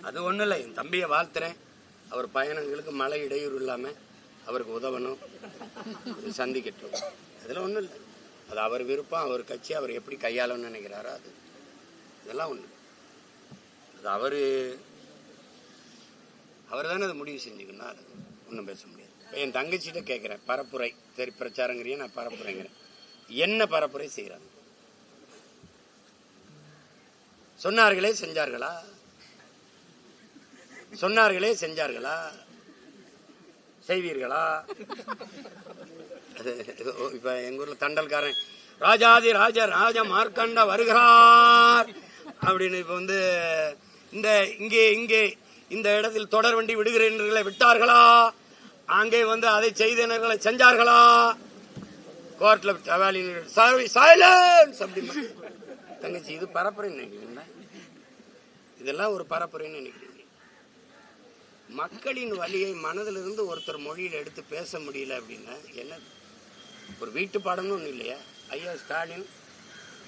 அது ஒன்றும் இல்லை, என் தம்பியை வாழ்த்துறேன். அவர் பயணங்களுக்கு மழை இடையூறு இல்லாமல் அவருக்கு உதவணும், சந்திக்கட்டும். அதில் ஒன்றும் இல்லை, அது அவர் விருப்பம், அவர் கட்சி, அவர் எப்படி கையாளணும்னு நினைக்கிறாரோ அது. இதெல்லாம் ஒன்று, அது அவர் தானே அதை முடிவு செஞ்சுக்கணும். அது ஒன்றும் பேச முடியாது. என் தங்கச்சிட்ட கேட்குறேன், பரப்புரை சரி பிரச்சாரங்கிறிய, நான் பரப்புரைங்கிறேன். என்ன பரப்புரை செய்கிறாங்க? சொன்னார்களே செஞ்சார்களா? சொன்னார்களே செஞ்சார்களா? செய்வீர்களா? இப்ப எங்க ஊர்ல தண்டல்காரன் ராஜாதி ராஜ ராஜ மார்க்கண்ட வருகிறார் அப்படின்னு இப்ப வந்து இங்கே இந்த இடத்தில் தொடர் வண்டி விடுகிறீர்களை விட்டார்களா? அங்கே வந்து அதை செய்தனர்களை செஞ்சார்களா? கோர்ட்ல சைலன்ஸ் அப்படின்னு. தங்கச்சி, இது பரப்புரைன்னு நினைக்கிறீங்களா? இதெல்லாம் ஒரு பரப்புரைன்னு நினைக்கிறீங்க? மக்களின் வழியை மனதிலிருந்து ஒருத்தர் மொழியில் எடுத்து பேச முடியல அப்படின்னா என்ன? ஒரு வீட்டு பாடம்னு ஒன்றும் இல்லையா? ஐயா ஸ்டாலின்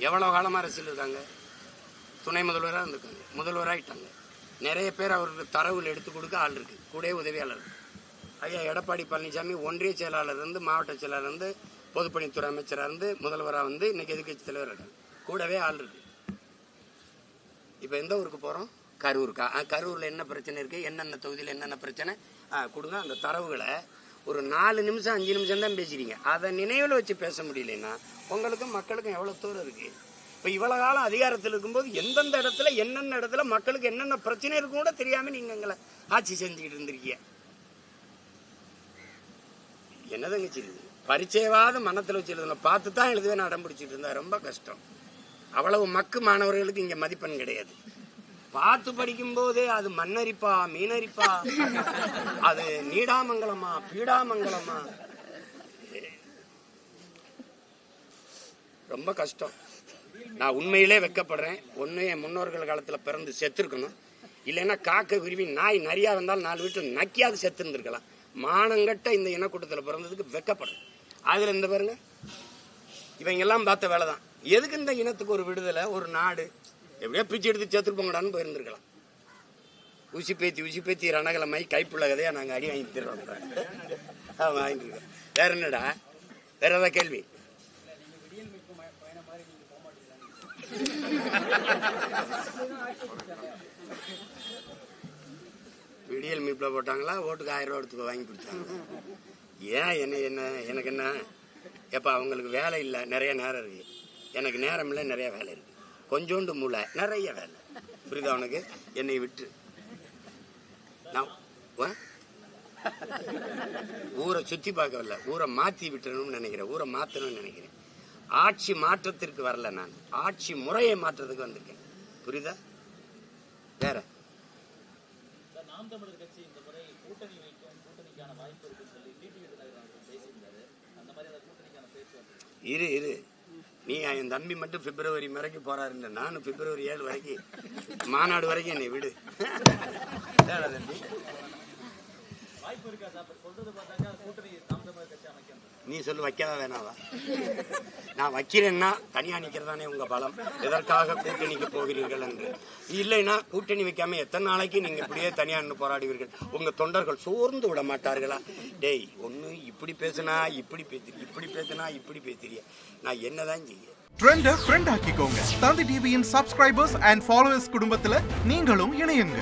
எவ்வளோ காலமாக அரசியல் இருக்காங்க, துணை முதல்வராக இருந்திருக்காங்க, முதல்வராகிட்டாங்க. நிறைய பேர் அவருக்கு தரவுகள் எடுத்து கொடுக்க ஆள் இருக்கு, கூட உதவியாளர். ஐயா எடப்பாடி பழனிசாமி ஒன்றிய செயலாளர் இருந்து, மாவட்ட செயலாளர் இருந்து, பொதுப்பணித்துறை அமைச்சராக இருந்து, முதல்வராக வந்து இன்னைக்கு எதிர்கட்சி தலைவர் இருக்காங்க, கூடவே ஆள் இருக்கு. இப்போ எந்த ஊருக்கு போகிறோம்? கரூருக்கா? கரூரில் என்ன பிரச்சனை இருக்குது, என்னென்ன தொகுதியில் என்னென்ன பிரச்சனை கொடுங்க. அந்த தரவுகளை ஒரு 4 நிமிஷம் 5 நிமிஷம் தான் பேசுறீங்க. அதை நினைவில் வச்சு பேச முடியலன்னா உங்களுக்கும் மக்களுக்கும் எவ்வளோ தூரம் இருக்குது? இப்போ இவ்வளோ காலம் அதிகாரத்தில் இருக்கும்போது எந்தெந்த இடத்துல என்னென்ன இடத்துல மக்களுக்கு என்னென்ன பிரச்சனை இருக்கும் கூட தெரியாமல் நீங்கள் எங்களை ஆட்சி செஞ்சுக்கிட்டு இருந்திருக்கீங்க. என்னதங்க செய்யுது? பரிச்சயவாத மனத்தில் வச்சு எழுதணும், பார்த்து தான் எழுதுவேன் அடம் பிடிச்சிட்டு இருந்தா ரொம்ப கஷ்டம். அவ்வளவு மக்கு மாணவர்களுக்கு இங்கே மதிப்பெண் கிடையாது. பார்த்து படிக்கும் போதே அது மண்ணரிப்பா மீனரிப்பா, அது நீடாமங்கலமா பீடாமங்கலமா, ரொம்ப கஷ்டம். நான் உண்மையிலே வெக்கப்படுறேன். ஒன்று, என் முன்னோர்கள் காலத்தில் பிறந்து செத்துருக்கணும், இல்லைன்னா காக்க விரும்பி நாய் நிறையா வந்தாலும் 4 வீட்டில் நக்கியாவது செத்து இருந்திருக்கலாம். மானங்கட்ட இந்த இனக்கூட்டத்தில் பிறந்ததுக்கு வெக்கப்படுறேன். அதில் இந்த பாருங்க, இவங்க எல்லாம் பார்த்த வேலை தான். எதுக்கு இந்த இனத்துக்கு ஒரு விடுதலை, ஒரு நாடு? எப்படியோ பிச்சு எடுத்து சேர்த்துட்டு போங்கடான்னு போயிருந்துருக்கலாம். ஊசி பேத்தி ரணகலமாய் கைப்புள்ள கதையா நாங்கள் அடி வாங்கி தருவோம். வாங்கிட்டு இருக்கோம். வேற என்னடா? வேற ஏதாவது கேள்வி? விடியல் மீட்ல போட்டாங்களா? ஓட்டுக்கு 1000 ரூபா எடுத்து வாங்கி கொடுத்தாங்க. ஏன் எனக்கு என்ன? எப்ப அவங்களுக்கு வேலை இல்லை, நிறைய நேரம் இருக்கு. எனக்கு நேரம் இல்லை, நிறைய வேலை இருக்கு. கொஞ்சோண்டு மூளை, நிறைய வேலை. புரியுதா உனக்கு? என்னை விட்டு நான் ஊரை சுத்தி பார்க்கவில்லை, ஊரை மாற்றி விட்டுறணும்னு நினைக்கிறேன், ஊரை மாற்றணும்னு நினைக்கிறேன். ஆட்சி மாற்றத்திற்கு வரல, நான் ஆட்சி முறையை மாற்றத்துக்கு வந்திருக்கேன். புரியுதா? வேற இரு நீ என் தம்பி மட்டும் பிப்ரவரி வரைக்கும் போறாருன்ற, நானும் பிப்ரவரி 7 வரைக்கும் மாநாடு வரைக்கும் என்னை விடு. நீ சொல்லு, வைக்கவா வேணாவா? நான் வைக்கிறேன்னா தனியா நிக்கிறதானே உங்க பலம். எதற்காக கூட்டணிக்கு போகிறீர்கள் என்று. இல்லைன்னா கூட்டணி வைக்காம எத்தனை நாளைக்கு நீங்க இப்படியே தனியா போராடுவீர்கள்? உங்க தொண்டர்கள் சோர்ந்து விட மாட்டார்களா? டேய், ஒண்ணு இப்படி பேசுனா இப்படி பேசுறீ, இப்படி பேசுனா இப்படி பேசுறிய, நான் என்னதான் செய்ய? ட்ரெண்ட ஃப்ரெண்ட் ஆக்கிக்கோங்க. தந்தி டிவியின் சப்ஸ்கிரைபர்ஸ் அண்ட் ஃபாலோவர்ஸ் குடும்பத்துல நீங்களும் இணையுங்க.